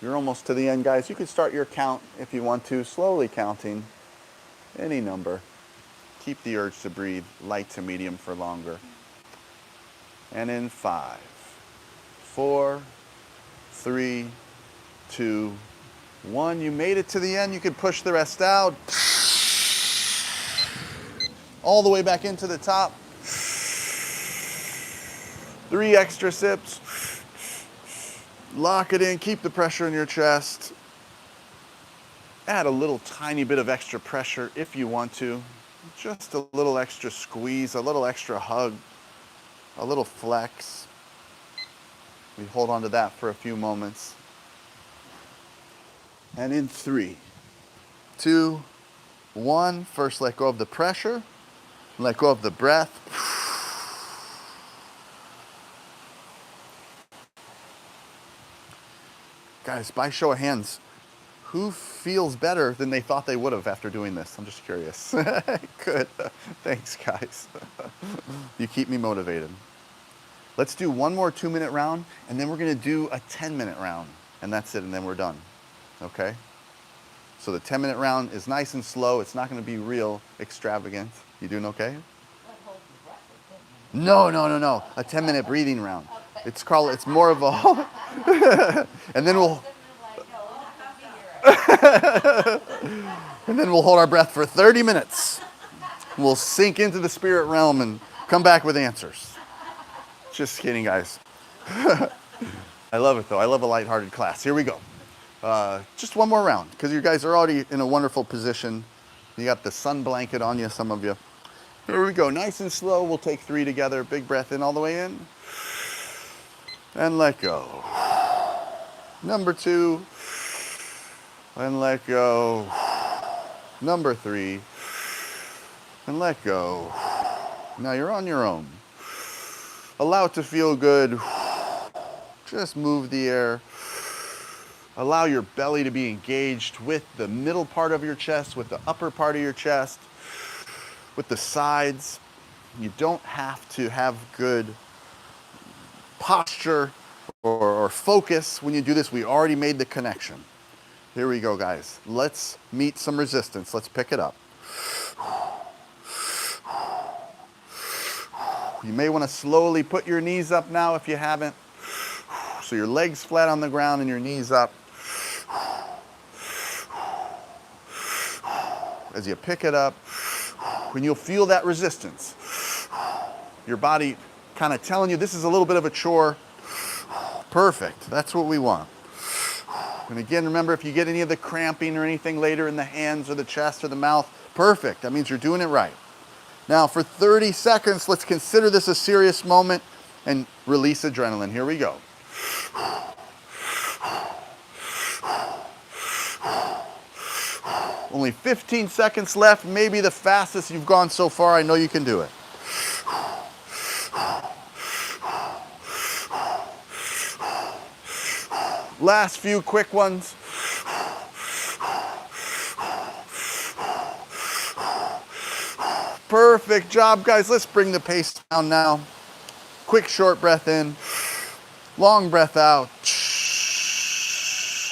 You're almost to the end, guys. You can start your count if you want to, slowly counting any number. Keep the urge to breathe light to medium for longer. And in 5, 4, 3, 2, 1. You made it to the end. You can push the rest out. All the way back into the top. 3 extra sips. Lock it in. Keep the pressure in your chest. Add a little tiny bit of extra pressure if you want to. Just a little extra squeeze, a little extra hug, a little flex. We hold on to that for a few moments. And in 3, 2, 1, first let go of the pressure, let go of the breath. Guys, by show of hands, who feels better than they thought they would have after doing this? I'm just curious. Good. Thanks, guys. You keep me motivated. Let's do one more 2-minute round, and then we're going to do a 10-minute round, and that's it, and then we're done. Okay? So the 10-minute round is nice and slow. It's not going to be real extravagant. You doing okay? No. A 10-minute breathing round. It's more of a, and then we'll hold our breath for 30 minutes. We'll sink into the spirit realm and come back with answers. Just kidding, guys. I love it, though. I love a lighthearted class. Here we go. Just one more round, because you guys are already in a wonderful position. You got the sun blanket on you, some of you. Here we go. Nice and slow. We'll take 3 together. Big breath in all the way in. And let go. Number 2. And let go. Number 3. And let go. Now you're on your own. Allow it to feel good. Just move the air. Allow your belly to be engaged with the middle part of your chest, with the upper part of your chest, with the sides. You don't have to have good posture or focus when you do this. We already made the connection. Here we go, guys. Let's meet some resistance. Let's pick it up. You may want to slowly put your knees up now if you haven't. So your legs flat on the ground and your knees up. As you pick it up, when you'll feel that resistance, your body kind of telling you this is a little bit of a chore. Perfect. That's what we want. And again, remember, if you get any of the cramping or anything later in the hands or the chest or the mouth, perfect. That means you're doing it right. Now, for 30 seconds, let's consider this a serious moment and release adrenaline. Here we go. Only 15 seconds left, maybe the fastest you've gone so far. I know you can do it. Last few quick ones. Perfect job, guys. Let's bring the pace down now. Quick short breath in, long breath out.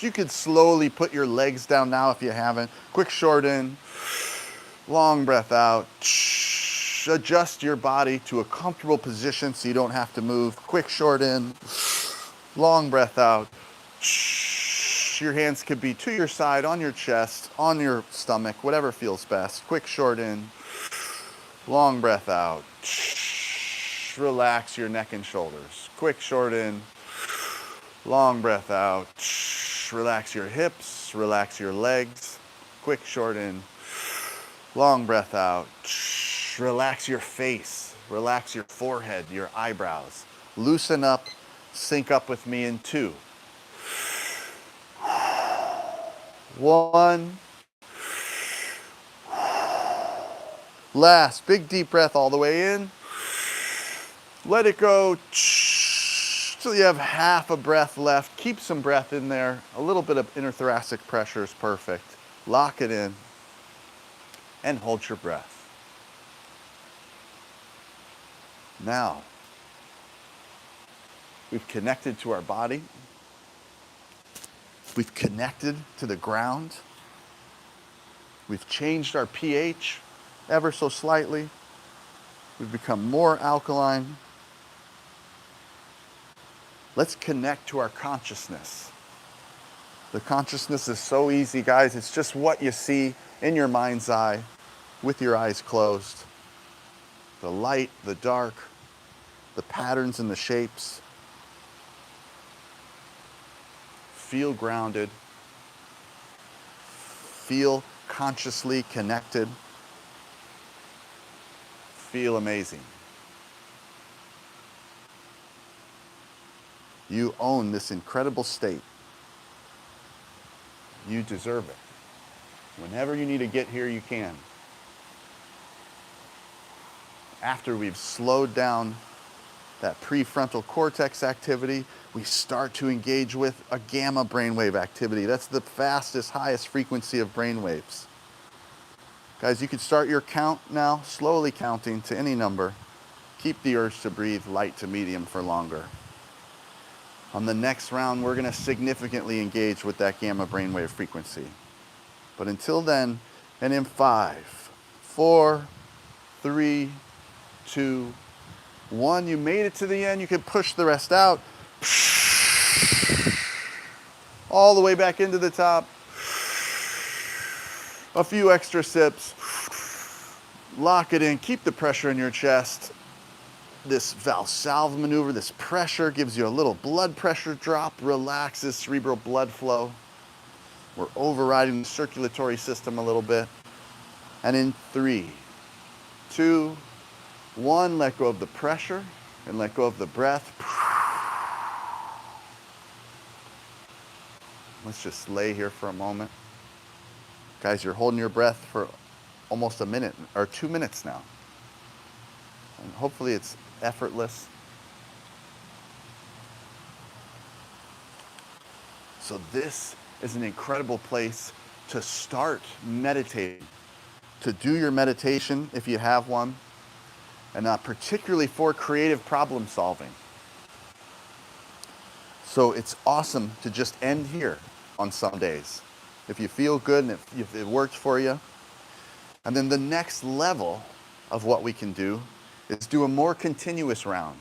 You could slowly put your legs down now if you haven't. Quick short in, long breath out. Adjust your body to a comfortable position so you don't have to move. Quick short in, long breath out. Your hands could be to your side, on your chest, on your stomach, whatever feels best. Quick short in, long breath out. Relax your neck and shoulders. Quick short in, long breath out. Relax your hips, relax your legs. Quick short in, long breath out. Relax your face, relax your forehead, your eyebrows. Loosen up, sync up with me in 2, 1. Last, big deep breath all the way in. Let it go till you have half a breath left. Keep some breath in there. A little bit of inner thoracic pressure is perfect. Lock it in and hold your breath. Now, we've connected to our body. We've connected to the ground. We've changed our pH ever so slightly. We've become more alkaline. Let's connect to our consciousness. The consciousness is so easy, guys. It's just what you see in your mind's eye with your eyes closed. The light, the dark, the patterns and the shapes. Feel grounded. Feel consciously connected. Feel amazing. You own this incredible state. You deserve it. Whenever you need to get here, you can. After we've slowed down that prefrontal cortex activity, we start to engage with a gamma brainwave activity. That's the fastest, highest frequency of brainwaves. Guys, you can start your count now, slowly counting to any number. Keep the urge to breathe light to medium for longer. On the next round, we're going to significantly engage with that gamma brainwave frequency. But until then, and in 5, 4, 3, 2, 1, you made it to the end. You can push the rest out. All the way back into the top. A few extra sips. Lock it in. Keep the pressure in your chest. This Valsalva maneuver, this pressure gives you a little blood pressure drop, relaxes cerebral blood flow. We're overriding the circulatory system a little bit. And in 3, 2, 1, let go of the pressure and let go of the breath. Let's just lay here for a moment. Guys, you're holding your breath for almost a minute or 2 minutes now. And hopefully it's effortless. So this is an incredible place to start meditating, to do your meditation if you have one, and particularly for creative problem solving. So it's awesome to just end here on some days. If you feel good and if it worked for you. And then the next level of what we can do is do a more continuous round.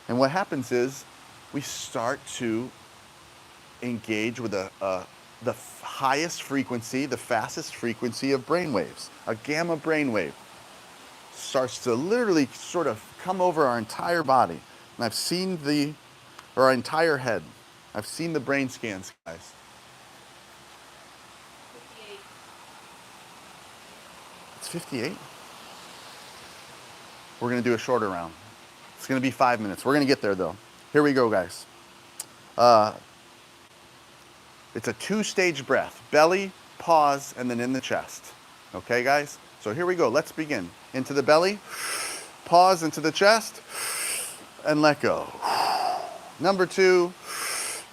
And what happens is we start to engage with the highest frequency, the fastest frequency of brainwaves. A gamma brainwave starts to literally sort of come over our entire body. And I've seen our entire head. I've seen the brain scans, guys. 58. It's 58? We're gonna do a shorter round. It's gonna be 5 minutes. We're gonna get there though. Here we go, guys. It's a 2-stage breath. Belly, pause, and then in the chest. Okay, guys? So here we go. Let's begin. Into the belly, pause into the chest, and let go. Number 2,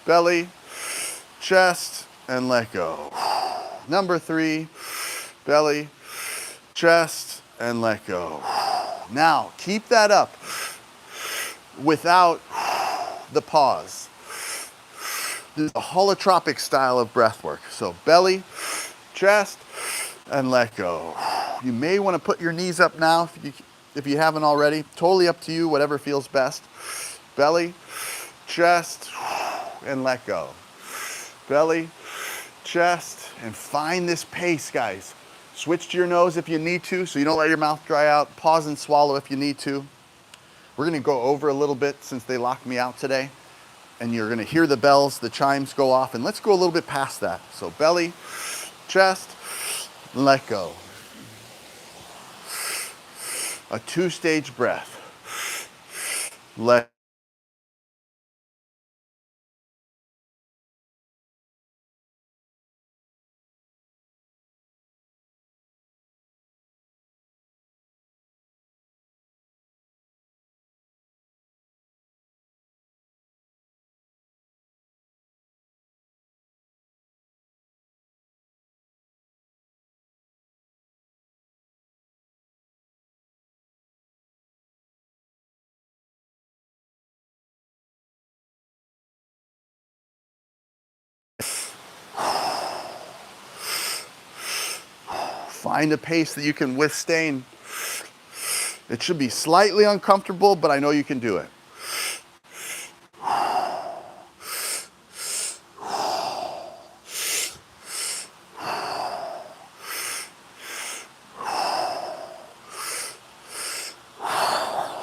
belly, chest, and let go. Number 3, belly, chest, and let go. Now, keep that up without the pause. This is a holotropic style of breath work. So belly, chest, and let go. You may want to put your knees up now if you haven't already. Totally up to you, whatever feels best. Belly, chest, and let go. Belly, chest, and find this pace, guys. Switch to your nose if you need to, so you don't let your mouth dry out. Pause and swallow if you need to. We're gonna go over a little bit since they locked me out today. And you're gonna hear the bells, the chimes go off, and let's go a little bit past that. So belly, chest, let go. A 2-stage breath. Let find a pace that you can withstand. It should be slightly uncomfortable, but I know you can do it.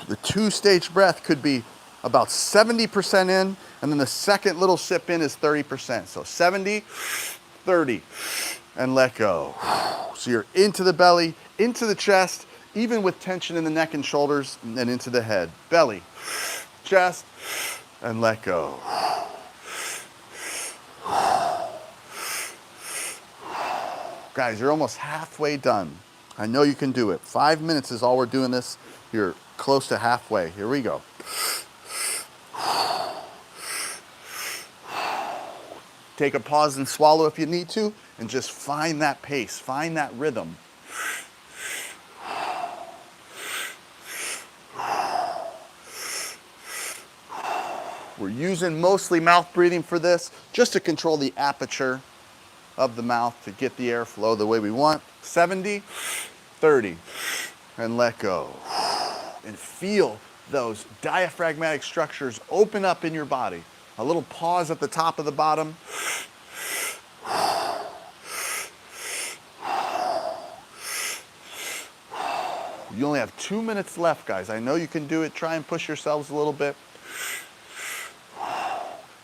The 2-stage breath could be about 70% in, and then the second little sip in is 30%. So 70, 30, and let go. So you're into the belly, into the chest, even with tension in the neck and shoulders, and then into the head. Belly, chest, and let go. Guys, you're almost halfway done. I know you can do it. 5 minutes is all we're doing this. You're close to halfway. Here we go. Take a pause and swallow if you need to, and just find that pace, find that rhythm. We're using mostly mouth breathing for this, just to control the aperture of the mouth to get the airflow the way we want. 70, 30, and let go. And feel those diaphragmatic structures open up in your body. A little pause at the top of the bottom. You only have 2 minutes left, guys. I know you can do it. Try and push yourselves a little bit.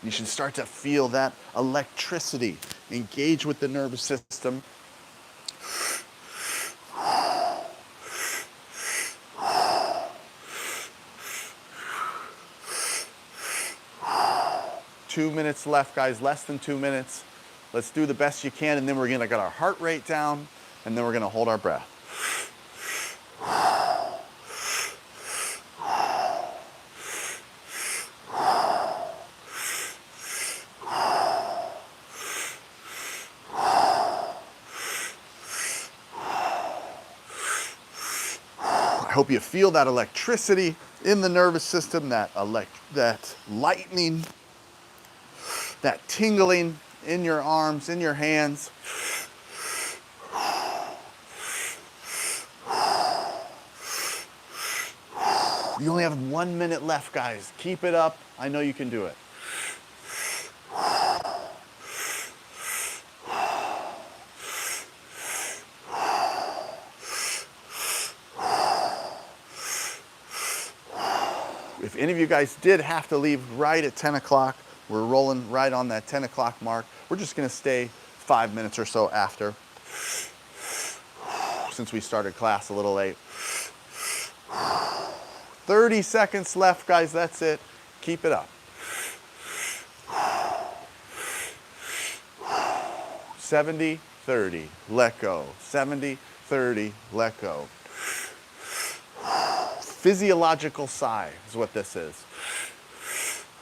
You should start to feel that electricity engage with the nervous system. Two minutes left, guys, less than 2 minutes. Let's do the best you can, and then we're gonna get our heart rate down, and then we're gonna hold our breath. I hope you feel that electricity in the nervous system, that lightning, that tingling in your arms, in your hands. You only have 1 minute left, guys. Keep it up. I know you can do it. If any of you guys did have to leave right at 10 o'clock, we're rolling right on that 10 o'clock mark. We're just gonna stay 5 minutes or so after, since we started class a little late. 30 seconds left, guys, that's it. Keep it up. 70, 30, let go. 70, 30, let go. Physiological sigh is what this is.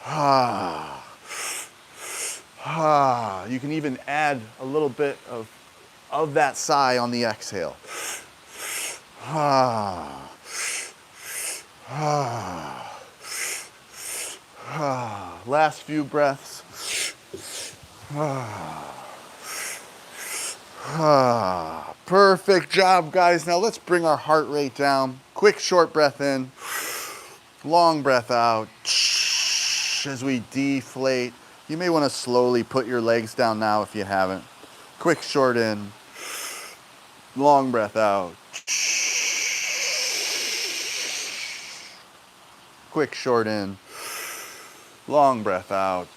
Ah. Ah. You can even add a little bit of that sigh on the exhale. Ah. Ah. Ah. Last few breaths. Ah. Ah. Perfect job, guys. Now let's bring our heart rate down. Quick, short breath in. Long breath out. As we deflate. You may want to slowly put your legs down now if you haven't. Quick, short in. Long breath out. Quick, short in. Long breath out.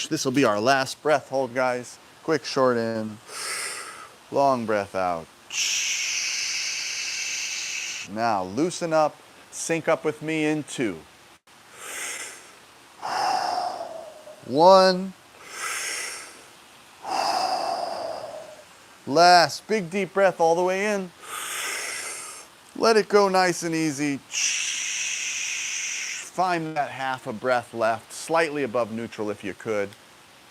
This will be our last breath hold, guys. Quick, short in. Long breath out. Now loosen up. Sync up with me in 2. 1. Last. Big deep breath all the way in. Let it go nice and easy. Find that half a breath left, slightly above neutral if you could.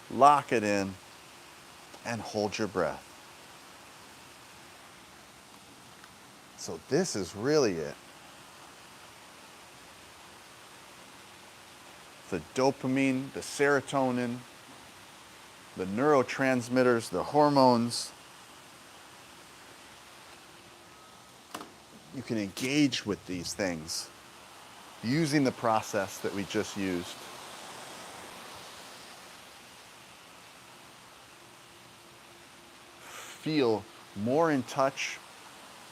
Lock it in and hold your breath. So this is really it. The dopamine, the serotonin, the neurotransmitters, the hormones. You can engage with these things using the process that we just used. Feel more in touch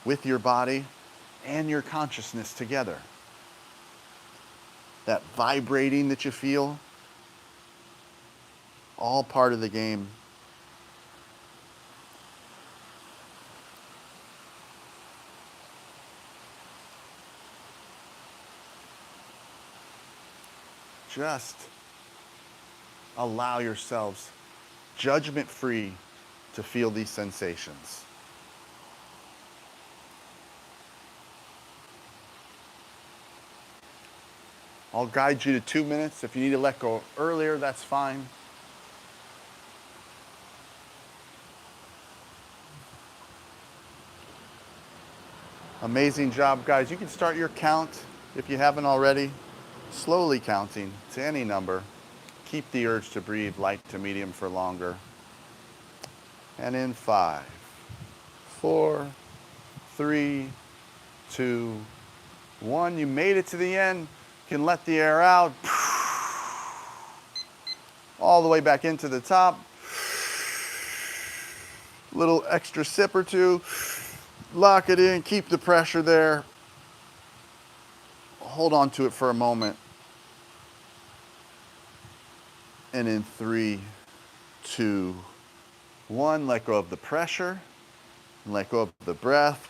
with your body and your consciousness together. That vibrating that you feel, all part of the game. Just allow yourselves, judgment-free, to feel these sensations. I'll guide you to 2 minutes. If you need to let go earlier, that's fine. Amazing job, guys. You can start your count if you haven't already. Slowly counting to any number. Keep the urge to breathe light to medium for longer. And in 5, 4, 3, 2, 1. You made it to the end. You can let the air out. All the way back into the top. Little extra sip or two. Lock it in. Keep the pressure there. Hold on to it for a moment. And in 3, 2, 1, let go of the pressure. And let go of the breath.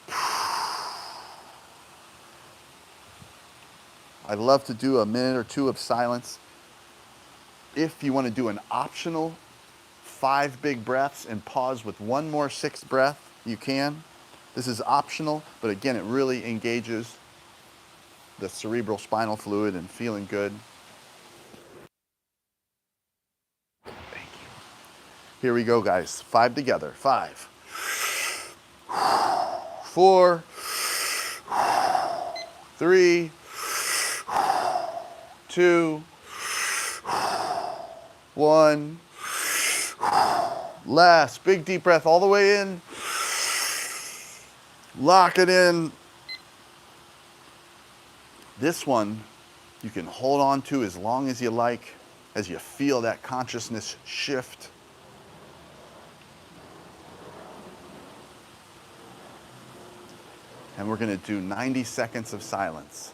I'd love to do a minute or 2 of silence. If you want to do an optional 5 big breaths and pause with 1 more 6th breath, you can. This is optional, but again, it really engages the cerebral spinal fluid and feeling good. Thank you. Here we go, guys. 5 together. 5, 4, 3, 2, 1. Last. Big deep breath all the way in. Lock it in. This one you can hold on to as long as you like as you feel that consciousness shift. And we're going to do 90 seconds of silence.